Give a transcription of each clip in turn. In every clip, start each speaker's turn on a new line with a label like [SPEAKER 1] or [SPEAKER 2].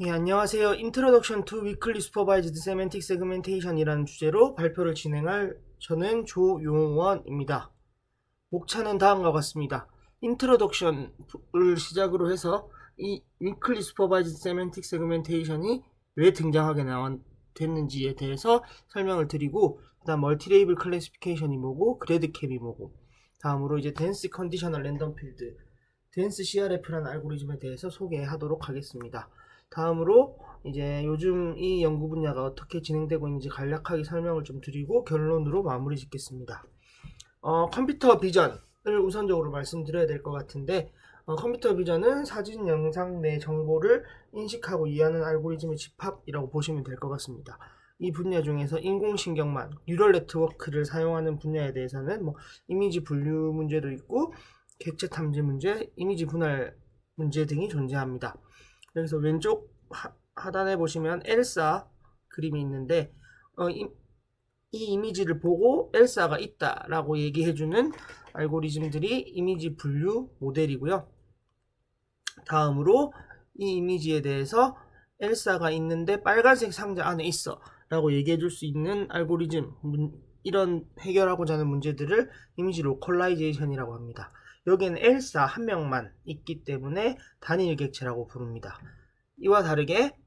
[SPEAKER 1] 예, 안녕하세요. Introduction to Weakly Supervised Semantic Segmentation 이라는 주제로 발표를 진행할 저는 조용원입니다. 목차는 다음과 같습니다. Introduction을 시작으로 해서 이 Weakly Supervised Semantic Segmentation이 왜 등장하게 됐는지에 대해서 설명을 드리고, 그 다음 멀티레이블 클래시피케이션이 뭐고, 그래드캡이 뭐고, 다음으로 이제 덴스 컨디셔널 랜덤 필드, 덴스 CRF라는 알고리즘에 대해서 소개하도록 하겠습니다. 다음으로 이제 요즘 이 연구 분야가 어떻게 진행되고 있는지 간략하게 설명을 좀 드리고 결론으로 마무리 짓겠습니다. 컴퓨터 비전을 우선적으로 말씀드려야 될 것 같은데, 컴퓨터 비전은 사진, 영상 내 정보를 인식하고 이해하는 알고리즘의 집합이라고 보시면 될 것 같습니다. 이 분야 중에서 인공신경망, 뉴럴 네트워크를 사용하는 분야에 대해서는 이미지 분류 문제도 있고, 객체 탐지 문제, 이미지 분할 문제 등이 존재합니다. 여기서 왼쪽 하단에 보시면 엘사 그림이 있는데, 이 이미지를 보고 엘사가 있다라고 얘기해주는 알고리즘들이 이미지 분류 모델이고요. 다음으로 이 이미지에 대해서 엘사가 있는데 빨간색 상자 안에 있어 라고 얘기해줄 수 있는 알고리즘, 이런 해결하고자 하는 문제들을 이미지 로컬라이제이션이라고 합니다. 여기에는 엘사 한 명만 있기 때문에 단일 객체라고 부릅니다. 이와 다르게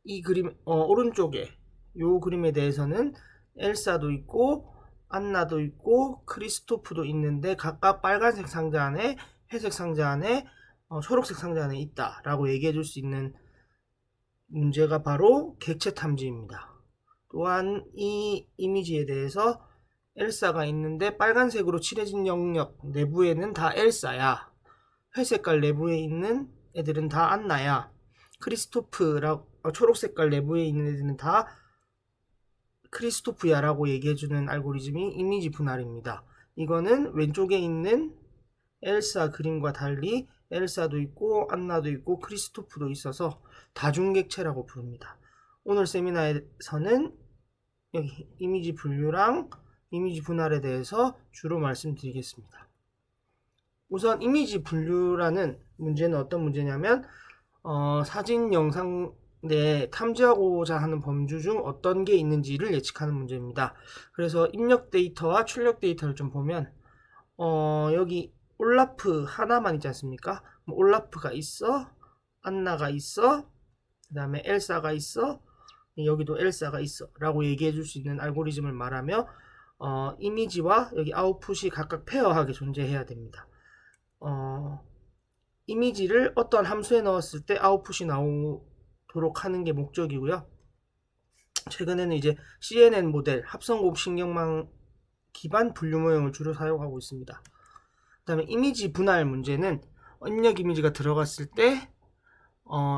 [SPEAKER 1] 이 그림 오른쪽에 이 그림에 대해서는 엘사도 있고 안나도 있고 크리스토프도 있는데 각각 빨간색 상자 안에, 회색 상자 안에, 초록색 상자 안에 있다라고 얘기해 줄 수 있는 문제가 바로 객체 탐지입니다. 또한 이 이미지에 대해서 엘사가 있는데 빨간색으로 칠해진 영역 내부에는 다 엘사야, 회색깔 내부에 있는 애들은 다 안나야, 크리스토프라고 초록색깔 내부에 있는 애들은 다 크리스토프야라고 얘기해주는 알고리즘이 이미지 분할입니다. 이거는 왼쪽에 있는 엘사 그림과 달리 엘사도 있고 안나도 있고 크리스토프도 있어서 다중객체라고 부릅니다. 오늘 세미나에서는 여기 이미지 분류랑 이미지 분할에 대해서 주로 말씀드리겠습니다. 우선 이미지 분류라는 문제는 어떤 문제냐면, 사진, 영상 내 탐지하고자 하는 범주 중 어떤 게 있는지를 예측하는 문제입니다. 그래서 입력 데이터와 출력 데이터를 좀 보면, 여기 올라프 하나만 있지 않습니까? 올라프가 있어, 안나가 있어, 그 다음에 엘사가 있어, 여기도 엘사가 있어 라고 얘기해 줄 수 있는 알고리즘을 말하며, 이미지와 여기 아웃풋이 각각 페어하게 존재해야 됩니다. 이미지를 어떠한 함수에 넣었을 때 아웃풋이 나오도록 하는 게 목적이고요. 최근에는 이제 CNN 모델, 합성곱 신경망 기반 분류 모형을 주로 사용하고 있습니다. 그 다음에 이미지 분할 문제는 입력 이미지가 들어갔을 때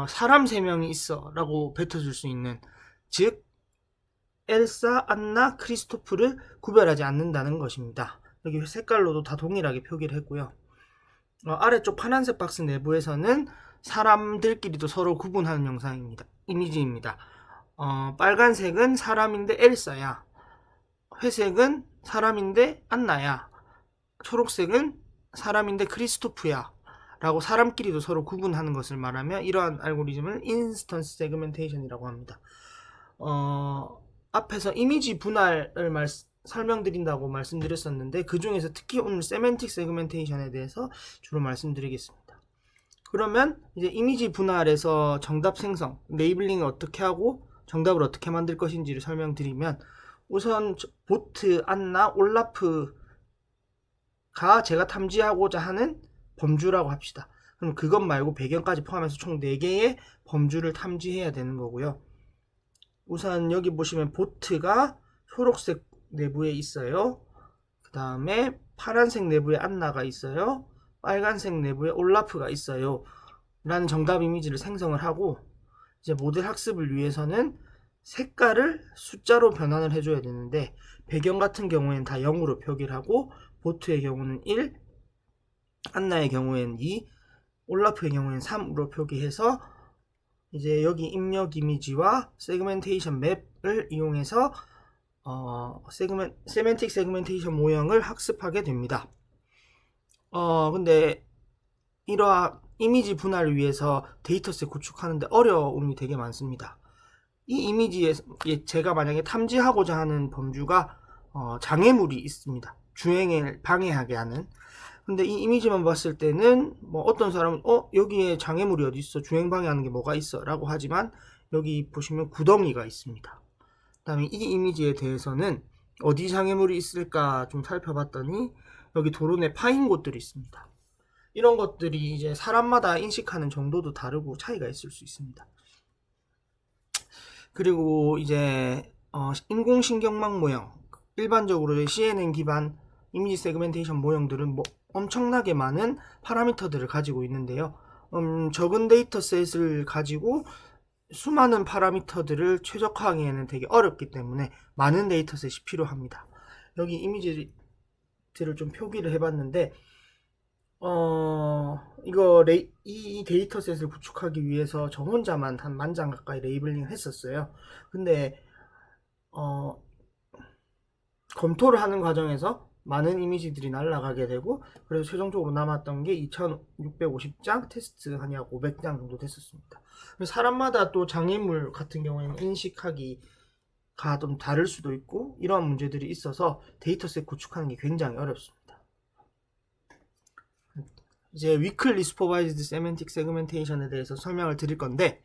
[SPEAKER 1] 사람 3명이 있어 라고 뱉어줄 수 있는, 즉 엘사, 안나, 크리스토프를 구별하지 않는다는 것입니다. 여기 색깔로도 다 동일하게 표기를 했고요. 아래쪽 파란색 박스 내부에서는 사람들끼리도 서로 구분하는 영상입니다. 이미지입니다. 빨간색은 사람인데 엘사야, 회색은 사람인데 안나야, 초록색은 사람인데 크리스토프야 라고 사람끼리도 서로 구분하는 것을 말하며 이러한 알고리즘을 인스턴스 세그멘테이션이라고 합니다. 앞에서 이미지 분할을 설명드린다고 말씀드렸었는데, 그 중에서 특히 오늘 세멘틱 세그멘테이션에 대해서 주로 말씀드리겠습니다. 그러면 이제 이미지 분할에서 정답 생성, 레이블링을 어떻게 하고 정답을 어떻게 만들 것인지를 설명드리면, 우선 보트, 안나, 올라프가 제가 탐지하고자 하는 범주라고 합시다. 그럼 그것 말고 배경까지 포함해서 총 4개의 범주를 탐지해야 되는 거고요. 우선 여기 보시면 보트가 초록색 내부에 있어요. 그 다음에 파란색 내부에 안나가 있어요. 빨간색 내부에 올라프가 있어요 라는 정답 이미지를 생성을 하고, 이제 모델 학습을 위해서는 색깔을 숫자로 변환을 해줘야 되는데, 배경 같은 경우에는 다 0으로 표기를 하고, 보트의 경우는 1, 안나의 경우에는 2, 올라프의 경우에는 3으로 표기해서 이제 여기 입력 이미지와 세그멘테이션 맵을 이용해서 세멘틱 세그멘테이션 모형을 학습하게 됩니다. 근데 이미지 분할을 위해서 데이터셋 구축하는데 어려움이 되게 많습니다. 이 이미지에 제가 만약에 탐지하고자 하는 범주가 장애물이 있습니다. 주행을 방해하게 하는. 근데 이 이미지만 봤을 때는 뭐 어떤 사람은 여기에 장애물이 어디 있어? 주행 방해하는 게 뭐가 있어? 라고 하지만 여기 보시면 구덩이가 있습니다. 그다음에 이 이미지에 대해서는 어디 장애물이 있을까 좀 살펴봤더니 여기 도로에 파인 곳들이 있습니다. 이런 것들이 이제 사람마다 인식하는 정도도 다르고 차이가 있을 수 있습니다. 그리고 이제 인공신경망 모형, 일반적으로 CNN 기반 이미지 세그멘테이션 모형들은 뭐 엄청나게 많은 파라미터들을 가지고 있는데요. 적은 데이터셋을 가지고 수많은 파라미터들을 최적화하기에는 되게 어렵기 때문에 많은 데이터셋이 필요합니다. 여기 이미지들을 좀 표기를 해봤는데 이 데이터셋을 구축하기 위해서 저 혼자만 한 10,000장 가까이 레이블링을 했었어요. 근데 검토를 하는 과정에서 많은 이미지들이 날아가게 되고, 그래서 최종적으로 남았던 게 2650장, 테스트 한 약 500장 정도 됐었습니다. 사람마다 또 장애물 같은 경우에는 인식하기가 좀 다를 수도 있고, 이러한 문제들이 있어서 데이터셋 구축하는 게 굉장히 어렵습니다. 이제 Weakly Supervised Semantic Segmentation에 대해서 설명을 드릴 건데,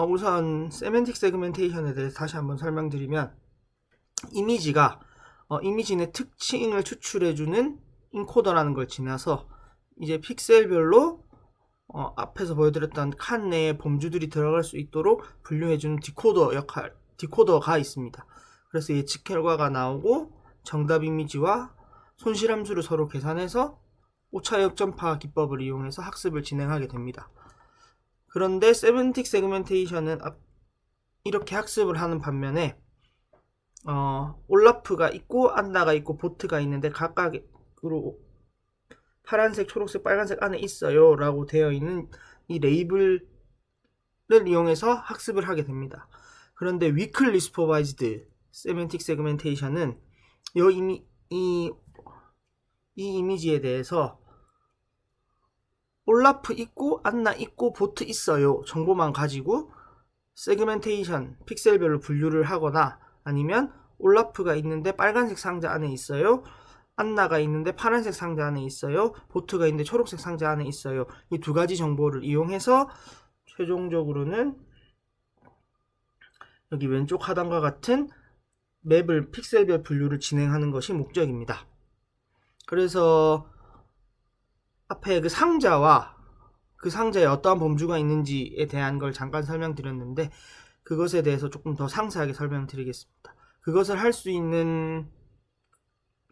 [SPEAKER 1] 우선 Semantic Segmentation에 대해서 다시 한번 설명드리면, 이미지가 이미지 내 특징을 추출해주는 인코더라는 걸 지나서 이제 픽셀별로 앞에서 보여드렸던 칸 내에 범주들이 들어갈 수 있도록 분류해주는 디코더가 있습니다. 그래서 예측 결과가 나오고 정답 이미지와 손실함수를 서로 계산해서 오차 역전파 기법을 이용해서 학습을 진행하게 됩니다. 그런데 세멘틱 세그멘테이션은 이렇게 학습을 하는 반면에 올라프가 있고 안나가 있고 보트가 있는데 각각으로 파란색, 초록색, 빨간색 안에 있어요 라고 되어 있는 이 레이블을 이용해서 학습을 하게 됩니다. 그런데 Weakly Supervised Semantic Segmentation은 이 이미지에 대해서 올라프 있고 안나 있고 보트 있어요 정보만 가지고 세그멘테이션 픽셀별로 분류를 하거나, 아니면 올라프가 있는데 빨간색 상자 안에 있어요, 안나가 있는데 파란색 상자 안에 있어요, 보트가 있는데 초록색 상자 안에 있어요, 이 두 가지 정보를 이용해서 최종적으로는 여기 왼쪽 하단과 같은 맵을 픽셀별 분류를 진행하는 것이 목적입니다. 그래서 앞에 그 상자와 그 상자에 어떠한 범주가 있는지에 대한 걸 잠깐 설명드렸는데, 그것에 대해서 조금 더 상세하게 설명드리겠습니다. 그것을 할 수 있는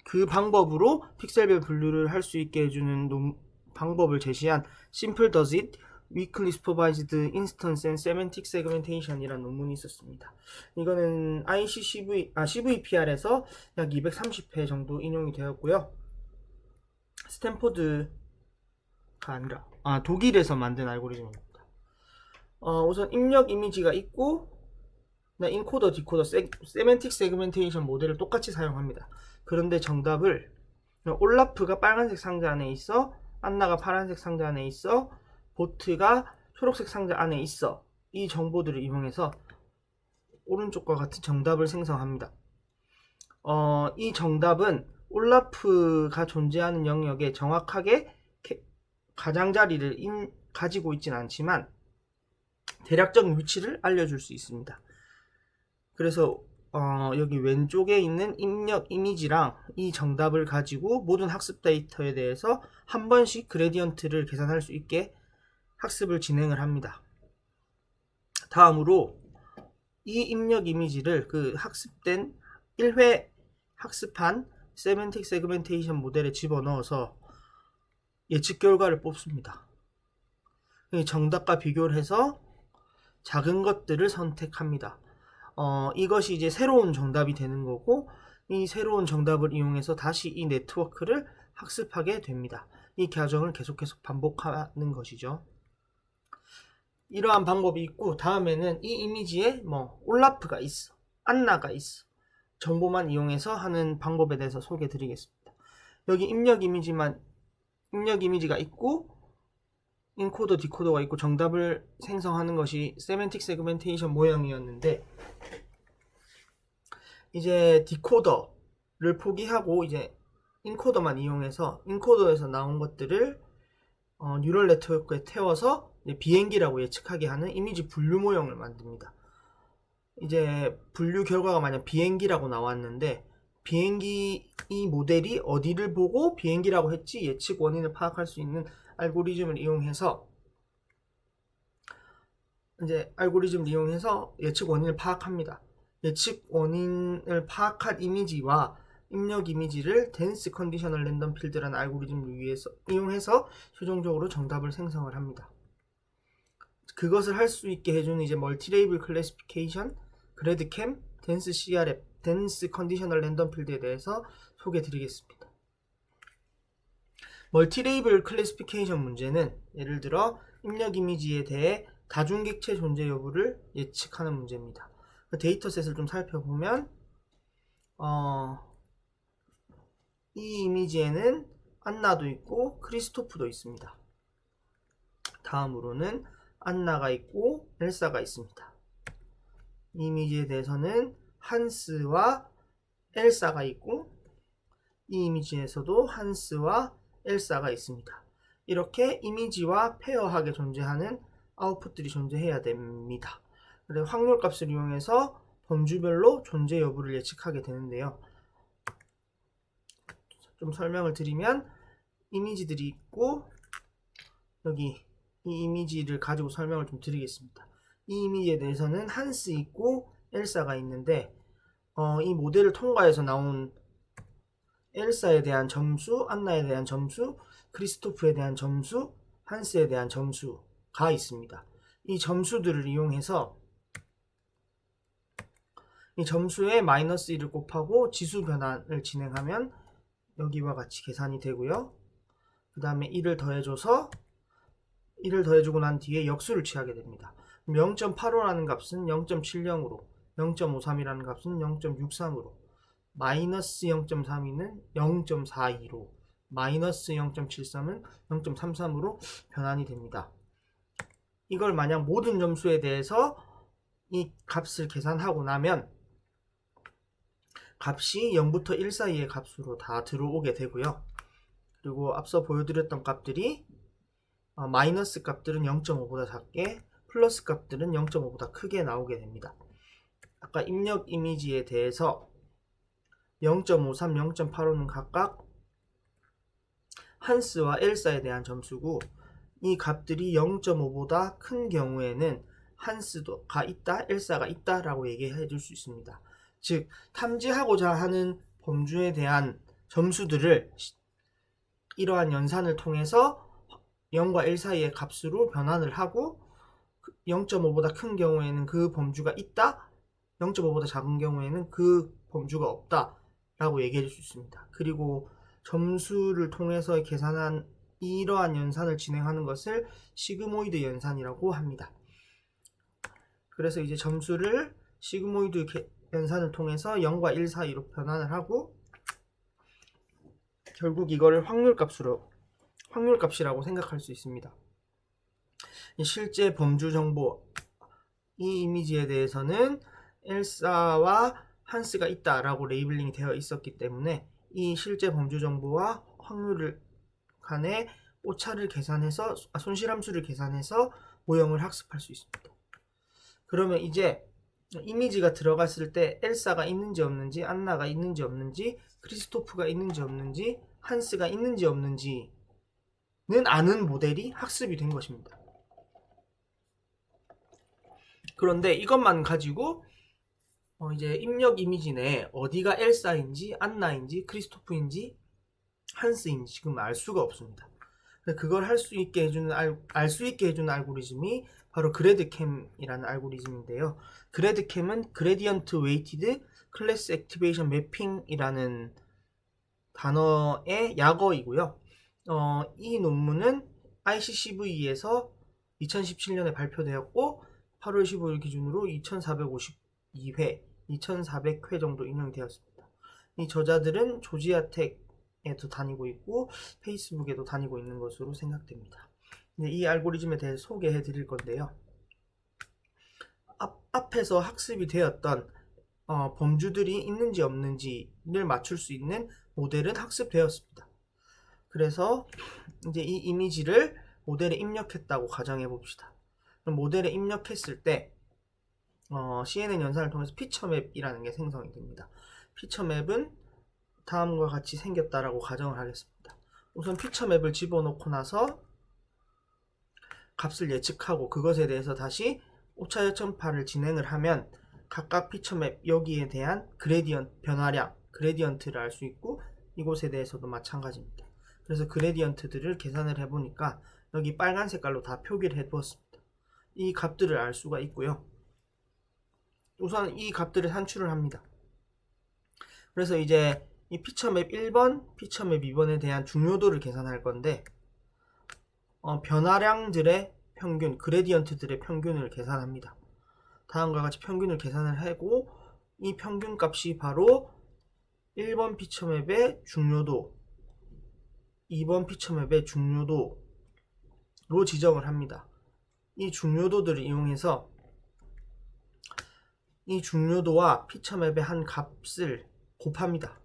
[SPEAKER 1] 그 방법으로 픽셀별 분류를 할 수 있게 해주는 방법을 제시한 Simple Does It, Weakly Supervised Instance and Semantic Segmentation 이라는 논문이 있었습니다. 이거는 CVPR에서 약 230회 정도 인용이 되었고요. 스탠포드가 아니라 독일에서 만든 알고리즘입니다. 우선 입력 이미지가 있고 인코더, 디코더, 세멘틱 세그멘테이션 모델을 똑같이 사용합니다. 그런데 정답을 올라프가 빨간색 상자 안에 있어, 안나가 파란색 상자 안에 있어, 보트가 초록색 상자 안에 있어, 이 정보들을 이용해서 오른쪽과 같은 정답을 생성합니다. 이 정답은 올라프가 존재하는 영역에 정확하게 가장자리를 가지고 있지는 않지만 대략적인 위치를 알려줄 수 있습니다. 그래서 여기 왼쪽에 있는 입력 이미지랑 이 정답을 가지고 모든 학습 데이터에 대해서 한 번씩 그레디언트를 계산할 수 있게 학습을 진행을 합니다. 다음으로 이 입력 이미지를 그 학습된 1회 학습한 세멘틱 세그멘테이션 모델에 집어넣어서 예측 결과를 뽑습니다. 정답과 비교를 해서 작은 것들을 선택합니다. 이것이 이제 새로운 정답이 되는 거고, 이 새로운 정답을 이용해서 다시 이 네트워크를 학습하게 됩니다. 이 과정을 계속해서 반복하는 것이죠. 이러한 방법이 있고, 다음에는 이 이미지에 올라프가 있어, 안나가 있어, 정보만 이용해서 하는 방법에 대해서 소개해 드리겠습니다. 여기 입력 이미지가 있고 인코더, 디코더가 있고 정답을 생성하는 것이 세멘틱 세그멘테이션 모형이었는데, 이제 디코더를 포기하고 이제 인코더만 이용해서 인코더에서 나온 것들을 뉴럴 네트워크에 태워서 비행기라고 예측하게 하는 이미지 분류 모형을 만듭니다. 이제 분류 결과가 만약 비행기라고 나왔는데, 비행기 이 모델이 어디를 보고 비행기라고 했지 예측 원인을 파악할 수 있는 알고리즘을 이용해서 예측 원인을 파악합니다. 예측 원인을 파악한 이미지와 입력 이미지를 덴스 컨디셔널 랜덤 필드라는 알고리즘을 이용해서 최종적으로 정답을 생성을 합니다. 그것을 할 수 있게 해주는 이제 멀티레이블 클래시피케이션, 그래드캠, 덴스 CRF, 덴스 컨디셔널 랜덤 필드에 대해서 소개해 드리겠습니다. 멀티레이블 클래시피케이션 문제는 예를 들어 입력 이미지에 대해 다중객체 존재 여부를 예측하는 문제입니다. 그 데이터셋을 좀 살펴보면 이 이미지에는 안나도 있고 크리스토프도 있습니다. 다음으로는 안나가 있고 엘사가 있습니다. 이 이미지에 대해서는 한스와 엘사가 있고, 이 이미지에서도 한스와 엘사가 있습니다. 이렇게 이미지와 페어하게 존재하는 아웃풋들이 존재해야 됩니다. 그래서 확률값을 이용해서 범주별로 존재 여부를 예측하게 되는데요. 좀 설명을 드리면, 이미지들이 있고, 여기 이 이미지를 가지고 설명을 좀 드리겠습니다. 이 이미지에 대해서는 한스 있고 엘사가 있는데, 이 모델을 통과해서 나온 엘사에 대한 점수, 안나에 대한 점수, 크리스토프에 대한 점수, 한스에 대한 점수가 있습니다. 이 점수들을 이용해서 이 점수에 마이너스 1을 곱하고 지수 변환을 진행하면 여기와 같이 계산이 되고요. 그 다음에 1을 더해주고 난 뒤에 역수를 취하게 됩니다. 0.85라는 값은 0.70으로, 0.53이라는 값은 0.63으로, 마이너스 0.32는 0.42로, 마이너스 0.73은 0.33으로 변환이 됩니다. 이걸 만약 모든 점수에 대해서 이 값을 계산하고 나면 값이 0부터 1 사이의 값으로 다 들어오게 되고요. 그리고 앞서 보여드렸던 값들이 마이너스 값들은 0.5보다 작게, 플러스 값들은 0.5보다 크게 나오게 됩니다. 아까 입력 이미지에 대해서 0.53, 0.85는 각각 한스와 엘사에 대한 점수고, 이 값들이 0.5보다 큰 경우에는 한스가 있다, 엘사가 있다 라고 얘기해 줄 수 있습니다. 즉, 탐지하고자 하는 범주에 대한 점수들을 이러한 연산을 통해서 0과 1 사이의 값으로 변환을 하고, 0.5보다 큰 경우에는 그 범주가 있다, 0.5보다 작은 경우에는 그 범주가 없다 라고 얘기해 줄 수 있습니다. 그리고 점수를 통해서 계산한 이러한 연산을 진행하는 것을 시그모이드 연산이라고 합니다. 그래서 이제 점수를 시그모이드 연산을 통해서 0과 1 사이로 변환을 하고, 결국 이거를 확률값이라고 생각할 수 있습니다. 실제 범주 정보, 이 이미지에 대해서는 엘사와 한스가 있다라고 레이블링이 되어 있었기 때문에 이 실제 범주 정보와 확률을 간의 오차를 계산해서, 손실함수를 계산해서 모형을 학습할 수 있습니다. 그러면 이제 이미지가 들어갔을 때 엘사가 있는지 없는지, 안나가 있는지 없는지, 크리스토프가 있는지 없는지, 한스가 있는지 없는지는 아는 모델이 학습이 된 것입니다. 그런데 이것만 가지고 이제 입력 이미지 내에 어디가 엘사인지, 안나인지, 크리스토프인지, 한스인지 지금 알 수가 없습니다. 그걸 알 수 있게 해주는 알고리즘이 바로 그래드캠이라는 알고리즘인데요. 그래드캠은 그레디언트 웨이티드 클래스 액티베이션 매핑이라는 단어의 약어이고요. 이 논문은 ICCV에서 2017년에 발표되었고 8월 15일 기준으로 2452회, 2400회 정도 인용이 되었습니다. 이 저자들은 조지아 텍에도 다니고 있고 페이스북에도 다니고 있는 것으로 생각됩니다. 이 알고리즘에 대해서 소개해 드릴 건데요. 앞에서 학습이 되었던 범주들이 있는지 없는지를 맞출 수 있는 모델은 학습되었습니다. 그래서 이제 이 이미지를 모델에 입력했다고 가정해 봅시다. 그럼 모델에 입력했을 때 CNN 연산을 통해서 피처맵이라는 게 생성이 됩니다. 피처맵은 다음과 같이 생겼다라고 가정을 하겠습니다. 우선 피처맵을 집어넣고 나서 값을 예측하고 그것에 대해서 다시 오차여천파를 진행을 하면 각각 피처맵 여기에 대한 그레디언트 변화량, 그레디언트를 알 수 있고 이곳에 대해서도 마찬가지입니다. 그래서 그레디언트들을 계산을 해보니까 여기 빨간 색깔로 다 표기를 해두었습니다. 이 값들을 알 수가 있고요. 우선 이 값들을 산출을 합니다. 그래서 이제 이 피처맵 1번, 피처맵 2번에 대한 중요도를 계산할 건데 변화량들의 평균, 그레디언트들의 평균을 계산합니다. 다음과 같이 평균을 계산을 하고 이 평균 값이 바로 1번 피처맵의 중요도, 2번 피처맵의 중요도로 지정을 합니다. 이 중요도들을 이용해서 이 중요도와 피처맵의 한 값을 곱합니다.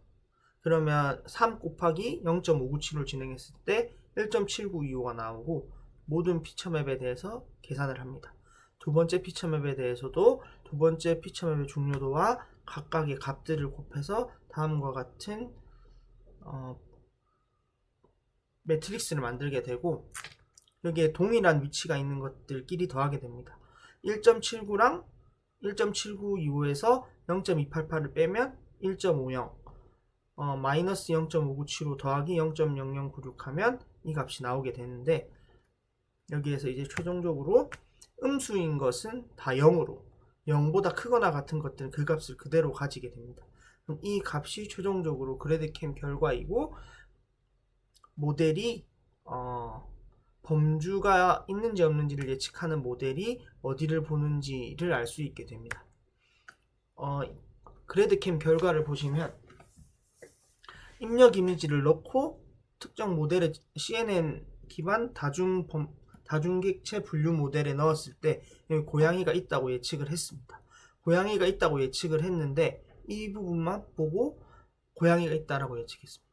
[SPEAKER 1] 그러면 3 곱하기 0.597을 진행했을 때 1.7925가 나오고 모든 피처맵에 대해서 계산을 합니다. 두 번째 피처맵에 대해서도 두 번째 피처맵의 중요도와 각각의 값들을 곱해서 다음과 같은 매트릭스를 만들게 되고 여기에 동일한 위치가 있는 것들끼리 더하게 됩니다. 1.79랑 1.7925에서 0.288을 빼면 1.50 마이너스 0.597로 더하기 0.0096 하면 이 값이 나오게 되는데 여기에서 이제 최종적으로 음수인 것은 다 0으로 0보다 크거나 같은 것들은 그 값을 그대로 가지게 됩니다. 그럼 이 값이 최종적으로 그래드캠 결과이고 모델이 범주가 있는지 없는지를 예측하는 모델이 어디를 보는지를 알 수 있게 됩니다. 그래드캠 결과를 보시면 입력 이미지를 넣고 특정 모델의 CNN 기반 다중객체 분류 모델에 넣었을 때 여기 고양이가 있다고 예측을 했습니다. 고양이가 있다고 예측을 했는데 이 부분만 보고 고양이가 있다라고 예측했습니다.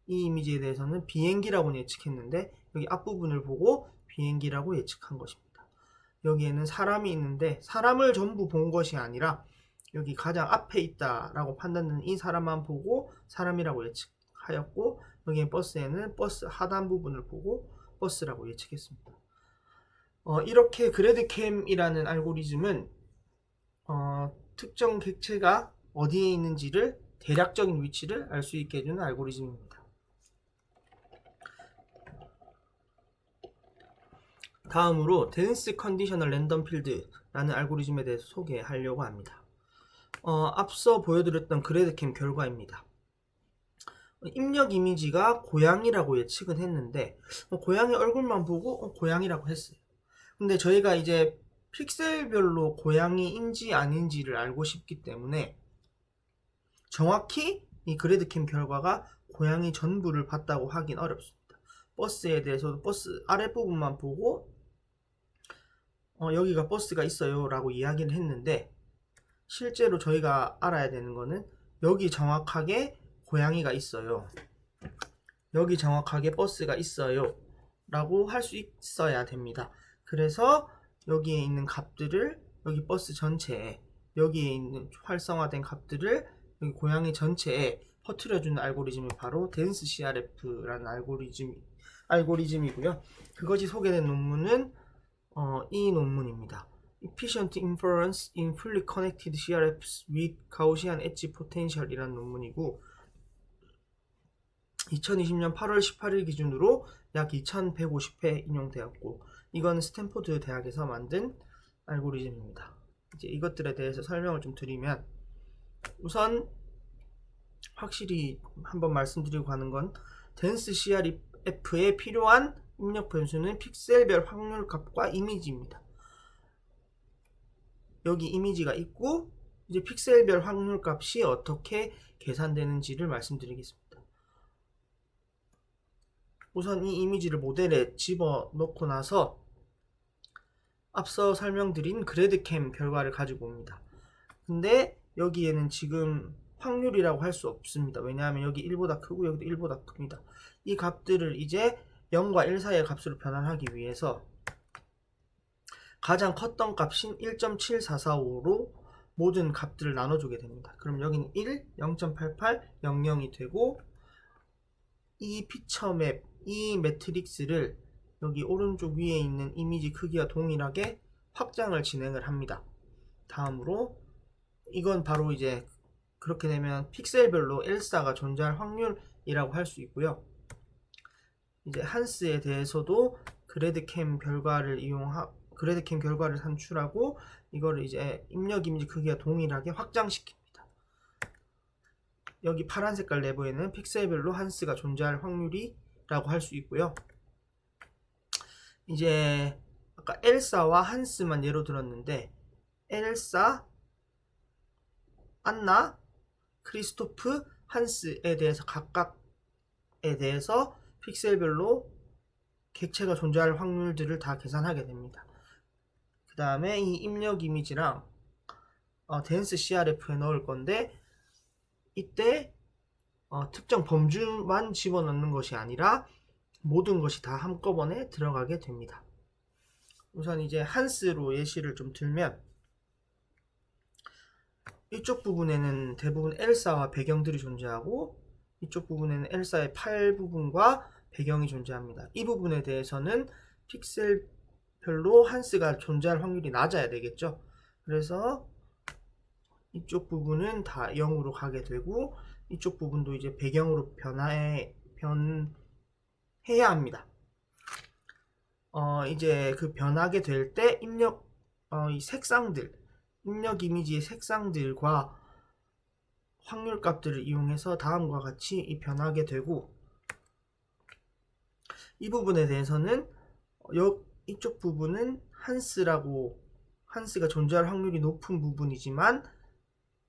[SPEAKER 1] 이 이미지에 대해서는 비행기라고 예측했는데 여기 앞부분을 보고 비행기라고 예측한 것입니다. 여기에는 사람이 있는데 사람을 전부 본 것이 아니라 여기 가장 앞에 있다라고 판단되는 이 사람만 보고 사람이라고 예측하였고 여기 버스에는 버스 하단 부분을 보고 버스라고 예측했습니다. 이렇게 그래드캠이라는 알고리즘은 특정 객체가 어디에 있는지를 대략적인 위치를 알 수 있게 해주는 알고리즘입니다. 다음으로 덴스 컨디셔널 랜덤 필드라는 알고리즘에 대해서 소개하려고 합니다. 앞서 보여드렸던 그래드캠 결과입니다. 입력 이미지가 고양이라고 예측은 했는데 고양이 얼굴만 보고 고양이라고 했어요. 근데 저희가 이제 픽셀별로 고양이인지 아닌지를 알고 싶기 때문에 정확히 이 그래드캠 결과가 고양이 전부를 봤다고 하긴 어렵습니다. 버스에 대해서도 버스 아랫부분만 보고 여기가 버스가 있어요 라고 이야기를 했는데 실제로 저희가 알아야 되는 거는 여기 정확하게 고양이가 있어요, 여기 정확하게 버스가 있어요 라고 할 수 있어야 됩니다. 그래서 여기에 있는 값들을 여기 버스 전체에, 여기에 있는 활성화된 값들을 여기 고양이 전체에 퍼뜨려주는 알고리즘이 바로 덴스 CRF라는 알고리즘이고요. 그것이 소개된 논문은 이 논문입니다. Efficient Inference in Fully Connected CRFs with Gaussian Edge Potential 이라는 논문이고 2020년 8월 18일 기준으로 약 2150회 인용되었고 이건 스탠포드 대학에서 만든 알고리즘입니다. 이제 이것들에 대해서 설명을 좀 드리면 우선 확실히 한번 말씀드리고 가는 건 덴스 CRF에 필요한 입력 변수는 픽셀별 확률 값과 이미지입니다. 여기 이미지가 있고 이제 픽셀별 확률 값이 어떻게 계산되는지를 말씀드리겠습니다. 우선 이 이미지를 모델에 집어넣고 나서 앞서 설명드린 그래드캠 결과를 가지고 옵니다. 근데 여기에는 지금 확률이라고 할 수 없습니다. 왜냐하면 여기 1보다 크고 여기도 1보다 큽니다. 이 값들을 이제 0과 1 사이의 값으로 변환하기 위해서 가장 컸던 값인 1.7445로 모든 값들을 나눠주게 됩니다. 그럼 여기는 1, 0.88, 00이 되고 이 피처맵, 이 매트릭스를 여기 오른쪽 위에 있는 이미지 크기와 동일하게 확장을 진행을 합니다. 다음으로 이건 바로 이제 그렇게 되면 픽셀별로 엘사가 존재할 확률이라고 할 수 있고요. 이제 한스에 대해서도 그래드캠 결과를 산출하고 이거를 이제 입력 이미지 크기와 동일하게 확장시킵니다. 여기 파란 색깔 내부에는 픽셀별로 한스가 존재할 확률이라고 할 수 있고요. 이제 아까 엘사와 한스만 예로 들었는데 엘사, 안나, 크리스토프, 한스에 대해서 각각에 대해서 픽셀별로 객체가 존재할 확률들을 다 계산하게 됩니다. 그 다음에 이 입력 이미지랑 댄스 CRF에 넣을 건데 이때 특정 범주만 집어넣는 것이 아니라 모든 것이 다 한꺼번에 들어가게 됩니다. 우선 이제 한스로 예시를 좀 들면 이쪽 부분에는 대부분 엘사와 배경들이 존재하고 이쪽 부분에는 엘사의 팔 부분과 배경이 존재합니다. 이 부분에 대해서는 픽셀별로 한스가 존재할 확률이 낮아야 되겠죠. 그래서 이쪽 부분은 다 0으로 가게 되고 이쪽 부분도 이제 배경으로 변해야 합니다. 이제 그 변하게 될 때 이 색상들, 입력 이미지의 색상들과 확률 값들을 이용해서 다음과 같이 변하게 되고 이 부분에 대해서는 이쪽 부분은 한스가 존재할 확률이 높은 부분이지만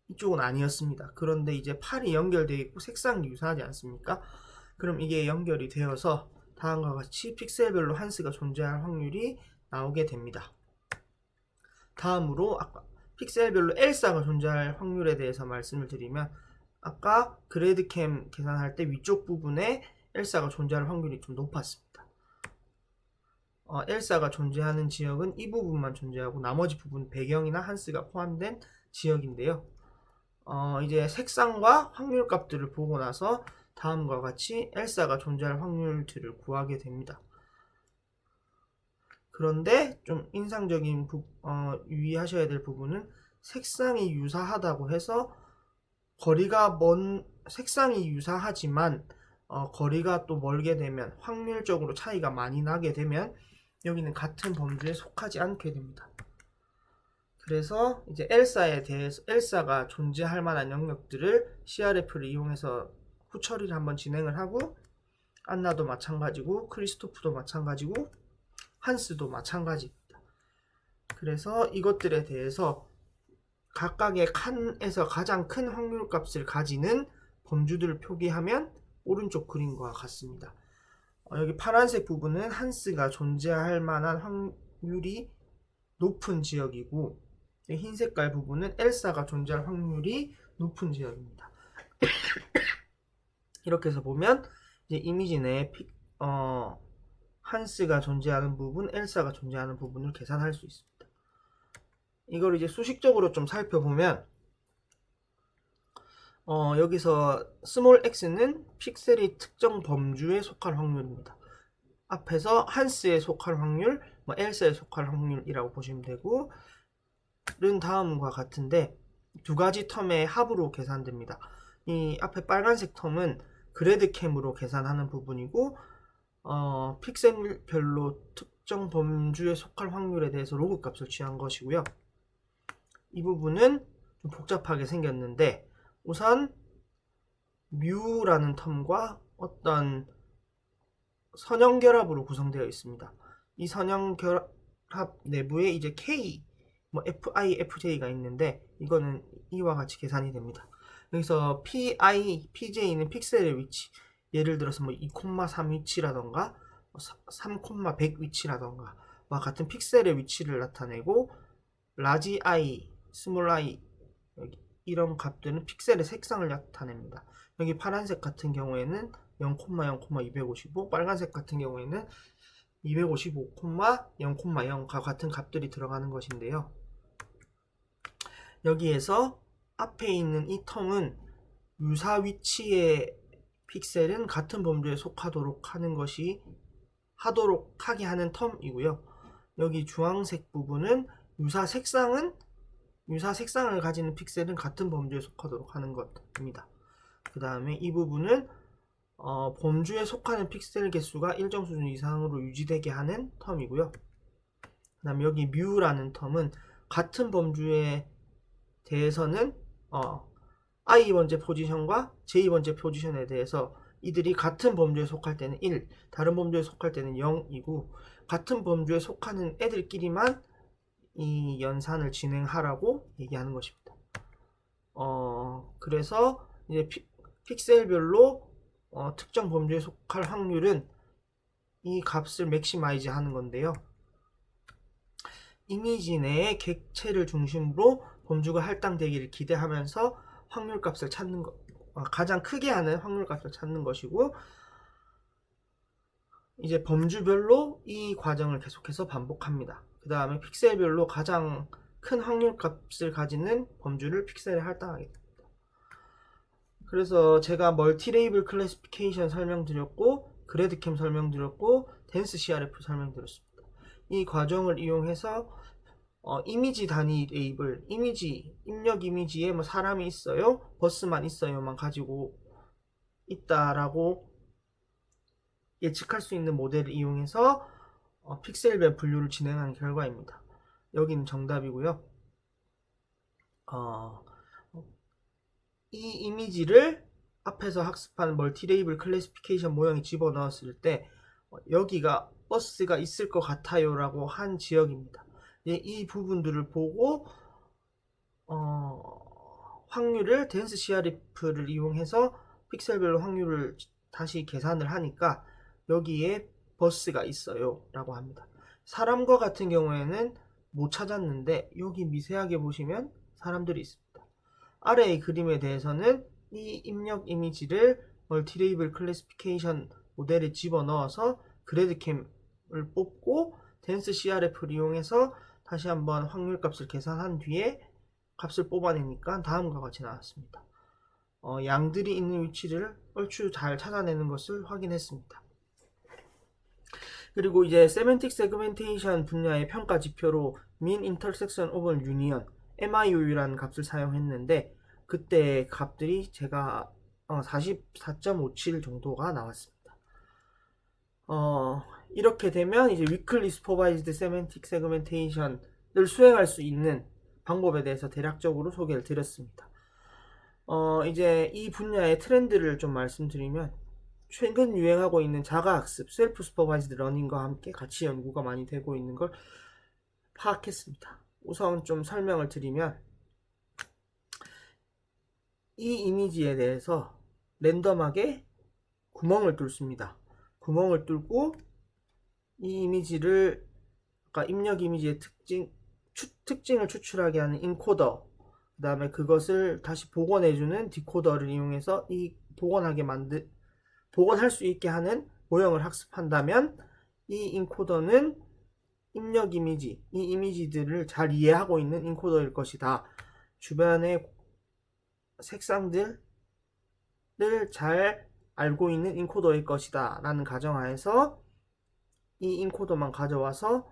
[SPEAKER 1] 이쪽은 아니었습니다. 그런데 이제 팔이 연결되어 있고 색상이 유사하지 않습니까? 그럼 이게 연결이 되어서 다음과 같이 픽셀별로 한스가 존재할 확률이 나오게 됩니다. 다음으로 아까 픽셀별로 엘사가 존재할 확률에 대해서 말씀을 드리면 아까 그래드캠 계산할 때 위쪽 부분에 엘사가 존재할 확률이 좀 높았습니다. 엘사가 존재하는 지역은 이 부분만 존재하고 나머지 부분 배경이나 한스가 포함된 지역인데요. 이제 색상과 확률 값들을 보고 나서 다음과 같이 엘사가 존재할 확률들을 구하게 됩니다. 그런데 좀 인상적인 유의하셔야 될 부분은 색상이 유사하다고 해서 색상이 유사하지만 거리가 또 멀게 되면 확률적으로 차이가 많이 나게 되면 여기는 같은 범주에 속하지 않게 됩니다. 그래서 이제 엘사가 존재할 만한 영역들을 CRF를 이용해서 후처리를 한번 진행을 하고 안나도 마찬가지고 크리스토프도 마찬가지고 한스도 마찬가지입니다. 그래서 이것들에 대해서 각각의 칸에서 가장 큰 확률 값을 가지는 범주들을 표기하면 오른쪽 그림과 같습니다. 여기 파란색 부분은 한스가 존재할 만한 확률이 높은 지역이고 흰 색깔 부분은 엘사가 존재할 확률이 높은 지역입니다. 이렇게 해서 보면 이제 이미지 내에 한스가 존재하는 부분, 엘사가 존재하는 부분을 계산할 수 있습니다. 이걸 이제 수식적으로 좀 살펴보면 여기서 스몰 x는 픽셀이 특정 범주에 속할 확률입니다. 앞에서 한스에 속할 확률, 엘사에 속할 확률이라고 보시면 되고 는 다음과 같은데 두 가지 텀의 합으로 계산됩니다. 이 앞에 빨간색 텀은 그래드캠으로 계산하는 부분이고 픽셀별로 특정 범주에 속할 확률에 대해서 로그 값을 취한 것이고요. 이 부분은 좀 복잡하게 생겼는데 우선 뮤라는 텀과 어떤 선형결합으로 구성되어 있습니다. 이 선형결합 내부에 이제 K, FI, FJ가 있는데 이거는 이와 같이 계산이 됩니다. 여기서 PI, PJ는 픽셀의 위치, 예를 들어서 뭐 2,3 위치라던가 3,100 위치라던가 와 같은 픽셀의 위치를 나타내고 라지 i, 스몰 i 이런 값들은 픽셀의 색상을 나타냅니다. 여기 파란색 같은 경우에는 0,0,255, 빨간색 같은 경우에는 255,0,0과 같은 값들이 들어가는 것인데요. 여기에서 앞에 있는 이 텀은 유사 위치의 픽셀은 같은 범주에 속하도록 하게 하는 텀이고요. 여기 주황색 부분은 유사 색상을 가지는 픽셀은 같은 범주에 속하도록 하는 것입니다. 그 다음에 이 부분은 범주에 속하는 픽셀 개수가 일정 수준 이상으로 유지되게 하는 텀이고요. 그 다음에 여기 뮤라는 텀은 같은 범주에 대해서는 i 번째 포지션과 j 번째 포지션에 대해서 이들이 같은 범주에 속할 때는 1, 다른 범주에 속할 때는 0이고 같은 범주에 속하는 애들끼리만 이 연산을 진행하라고 얘기하는 것입니다. 그래서 이제 픽셀별로 특정 범주에 속할 확률은 이 값을 맥시마이즈 하는 건데요. 이미지 내의 객체를 중심으로 범주가 할당되기를 기대하면서 확률값을 찾는 것, 가장 크게 하는 확률값을 찾는 것이고, 이제 범주별로 이 과정을 계속해서 반복합니다. 그 다음에 픽셀별로 가장 큰 확률값을 가지는 범주를 픽셀에 할당하게 됩니다. 그래서 제가 멀티레이블 클래시피케이션 설명드렸고, 그래드캠 설명드렸고, 댄스 CRF 설명드렸습니다. 이 과정을 이용해서 이미지 단위 레이블, 입력 이미지에 뭐 사람이 있어요, 버스만 있어요만 가지고 있다라고 예측할 수 있는 모델을 이용해서 픽셀별 분류를 진행한 결과입니다. 여기는 정답이고요. 이 이미지를 앞에서 학습한 멀티레이블 클래시피케이션 모형에 집어넣었을 때 여기가 버스가 있을 것 같아요 라고 한 지역입니다. 이 부분들을 보고 확률을 댄스 CRF를 이용해서 픽셀별로 확률을 다시 계산을 하니까 여기에 버스가 있어요 라고 합니다. 사람과 같은 경우에는 못 찾았는데 여기 미세하게 보시면 사람들이 있습니다. 아래의 그림에 대해서는 이 입력 이미지를 멀티레이블 클래시피케이션 모델에 집어넣어서 그래드캠을 뽑고 댄스 CRF를 이용해서 다시 한번 확률값을 계산한 뒤에 값을 뽑아내니까 다음과 같이 나왔습니다. 양들이 있는 위치를 얼추 잘 찾아내는 것을 확인했습니다. 그리고 이제 세멘틱 세그멘테이션 분야의 평가 지표로 Mean Intersection Over Union MIU라는 값을 사용했는데 그때 값들이 제가 44.57 정도가 나왔습니다. 이렇게 되면 이제 Weakly Supervised Semantic Segmentation을 수행할 수 있는 방법에 대해서 대략적으로 소개를 드렸습니다. 이제 이 분야의 트렌드를 좀 말씀드리면 최근 유행하고 있는 자가학습, 셀프 슈퍼바이즈드 러닝과 함께 같이 연구가 많이 되고 있는 걸 파악했습니다. 우선 좀 설명을 드리면 이 이미지에 대해서 랜덤하게 구멍을 뚫습니다. 구멍을 뚫고 이 이미지를 아까 입력 이미지의 특징을 추출하게 하는 인코더, 그 다음에 그것을 다시 복원해주는 디코더를 이용해서 이 복원할 수 있게 하는 모형을 학습한다면 이 인코더는 입력 이미지, 이 이미지들을 잘 이해하고 있는 인코더일 것이다. 주변의 색상들을 잘 알고 있는 인코더일 것이다 라는 가정하에서 이 인코더만 가져와서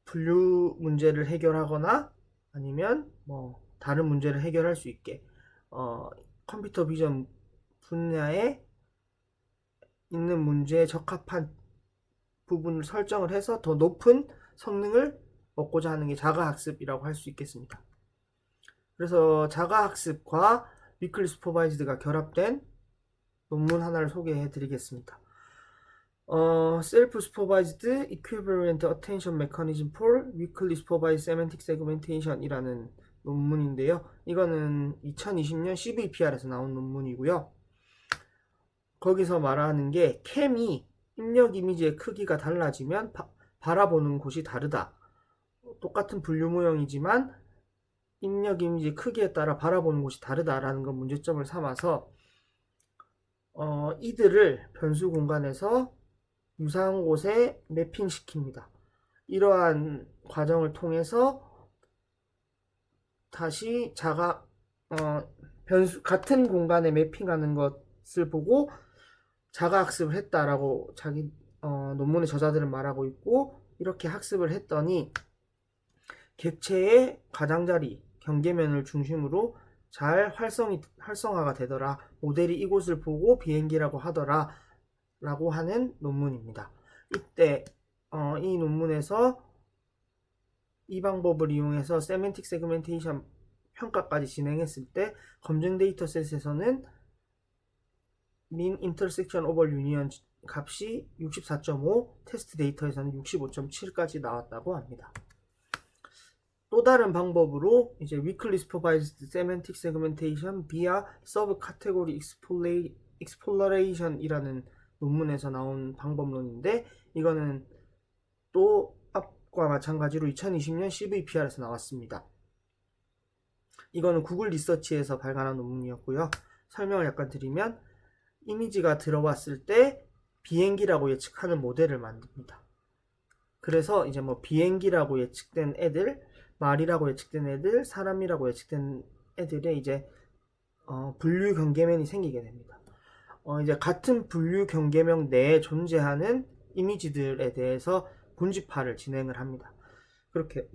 [SPEAKER 1] 분류 문제를 해결하거나 아니면 뭐 다른 문제를 해결할 수 있게 컴퓨터 비전 분야에 있는 문제에 적합한 부분을 설정을 해서 더 높은 성능을 얻고자 하는 게 자가학습이라고 할 수 있겠습니다. 그래서 자가학습과 위클리 슈퍼바이즈드가 결합된 논문 하나를 소개해 드리겠습니다. Self Supervised Equivalent Attention Mechanism for Weakly Supervised Semantic Segmentation 이라는 논문인데요. 이거는 2020년 CVPR에서 나온 논문이고요. 거기서 말하는 게 캠이 입력 이미지의 크기가 달라지면 바라보는 곳이 다르다. 똑같은 분류 모형이지만 입력 이미지 크기에 따라 바라보는 곳이 다르다라는 걸 문제점을 삼아서 이들을 변수 공간에서 유사한 곳에 매핑시킵니다. 이러한 과정을 통해서 다시 같은 공간에 매핑하는 것을 보고 자가 학습을 했다라고 자기 논문의 저자들은 말하고 있고, 이렇게 학습을 했더니 객체의 가장자리, 경계면을 중심으로 잘 활성화가 되더라. 모델이 이곳을 보고 비행기라고 하더라 라고 하는 논문입니다. 이때 이 논문에서 이 방법을 이용해서 세멘틱 세그멘테이션 평가까지 진행했을 때 검증 데이터셋에서는 mean intersection over union 값이 64.5, 테스트 데이터에서는 65.7까지 나왔다고 합니다. 또 다른 방법으로 이제 weakly supervised semantic segmentation via subcategory exploration 이라는 논문에서 나온 방법론인데, 이거는 또 앞과 마찬가지로 2020년 CVPR에서 나왔습니다. 이거는 구글 리서치에서 발간한 논문이었고요. 설명을 약간 드리면, 이미지가 들어왔을 때 비행기라고 예측하는 모델을 만듭니다. 그래서 이제 뭐 비행기라고 예측된 애들, 말이라고 예측된 애들, 사람이라고 예측된 애들의 이제 분류 경계면이 생기게 됩니다. 이제 같은 분류 경계명 내에 존재하는 이미지들에 대해서 군집화를 진행을 합니다. 그렇게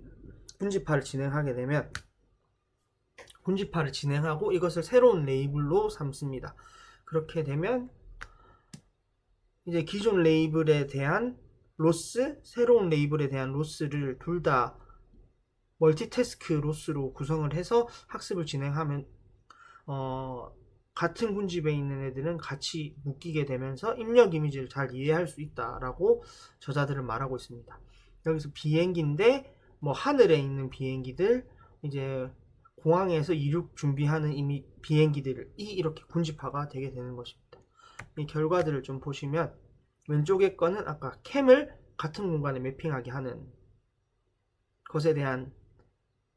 [SPEAKER 1] 군집화를 진행하게 되면 군집화를 진행하고 이것을 새로운 레이블로 삼습니다. 그렇게 되면 이제 기존 레이블에 대한 로스, 새로운 레이블에 대한 로스를 둘 다 멀티태스크 로스로 구성을 해서 학습을 진행하면 같은 군집에 있는 애들은 같이 묶이게 되면서 입력 이미지를 잘 이해할 수 있다라고 저자들은 말하고 있습니다. 여기서 비행기인데 뭐 하늘에 있는 비행기들, 이제 공항에서 이륙 준비하는 비행기들이 이렇게 군집화가 되게 되는 것입니다. 이 결과들을 좀 보시면 왼쪽의 거는 아까 캠을 같은 공간에 매핑하게 하는 것에 대한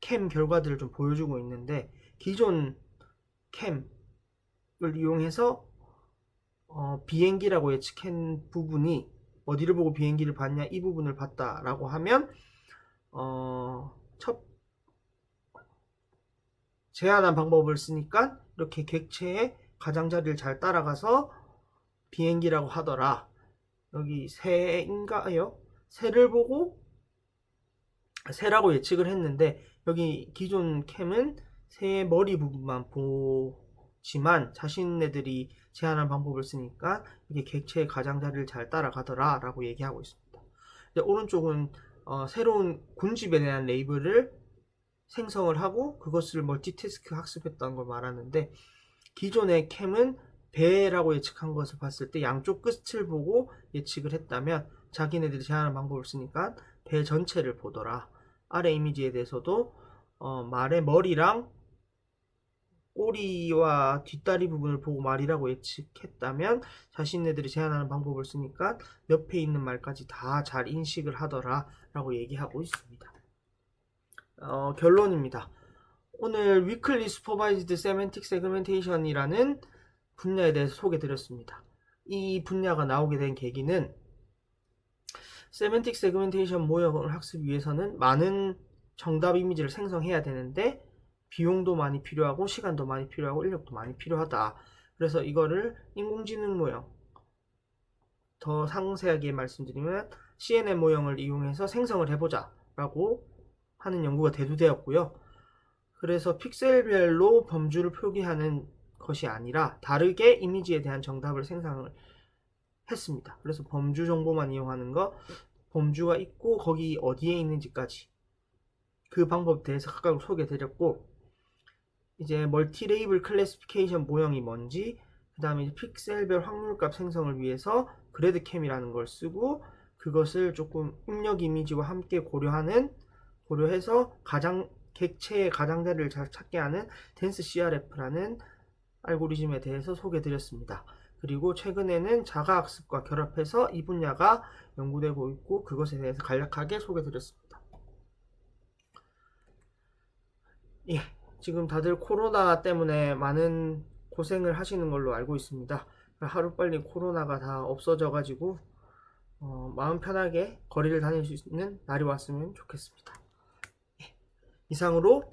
[SPEAKER 1] 캠 결과들을 좀 보여주고 있는데, 기존 캠을 이용해서 비행기라고 예측한 부분이 어디를 보고 비행기를 봤냐, 이 부분을 봤다라고 하면 제한한 방법을 쓰니까 이렇게 객체의 가장자리를 잘 따라가서 비행기라고 하더라. 여기 새인가요? 새를 보고 새라고 예측을 했는데, 여기 기존 캠은 새의 머리 부분만 보지만 자신네들이 제한한 방법을 쓰니까 이게 객체의 가장자리를 잘 따라가더라 라고 얘기하고 있습니다. 이제 오른쪽은 새로운 군집에 대한 레이블을 생성을 하고 그것을 멀티태스크 학습했다는 걸 말하는데, 기존의 캠은 배라고 예측한 것을 봤을 때 양쪽 끝을 보고 예측을 했다면 자기네들이 제한한 방법을 쓰니까 배 전체를 보더라. 아래 이미지에 대해서도 말의 머리랑 꼬리와 뒷다리 부분을 보고 말이라고 예측했다면 자신네들이 제한하는 방법을 쓰니까 옆에 있는 말까지 다 잘 인식을 하더라 라고 얘기하고 있습니다. 결론입니다. 오늘 Weakly Supervised Semantic Segmentation 이라는 분야에 대해서 소개드렸습니다. 이 분야가 나오게 된 계기는 세멘틱 세그멘테이션 모형을 학습 위해서는 많은 정답 이미지를 생성해야 되는데 비용도 많이 필요하고 시간도 많이 필요하고 인력도 많이 필요하다. 그래서 이거를 인공지능 모형, 더 상세하게 말씀드리면 CNN 모형을 이용해서 생성을 해보자 라고 하는 연구가 대두되었고요. 그래서 픽셀별로 범주를 표기하는 것이 아니라 다르게 이미지에 대한 정답을 생성을 했습니다. 그래서 범주 정보만 이용하는 거, 범주가 있고 거기 어디에 있는지까지 그 방법에 대해서 각각 소개해드렸고, 이제 멀티 레이블 클래시피케이션 모형이 뭔지, 그 다음에 픽셀별 확률값 생성을 위해서 그래드캠이라는 걸 쓰고 그것을 조금 입력 이미지와 함께 고려해서 객체의 가장자리를 잘 찾게 하는 덴스 CRF라는 알고리즘에 대해서 소개드렸습니다. 그리고 최근에는 자가학습과 결합해서 이 분야가 연구되고 있고 그것에 대해서 간략하게 소개드렸습니다. 예, 지금 다들 코로나 때문에 많은 고생을 하시는 걸로 알고 있습니다. 하루빨리 코로나가 다 없어져가지고 마음 편하게 거리를 다닐 수 있는 날이 왔으면 좋겠습니다. 예, 이상으로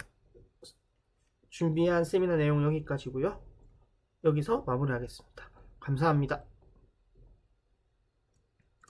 [SPEAKER 1] 준비한 세미나 내용 여기까지고요. 여기서 마무리하겠습니다. 감사합니다.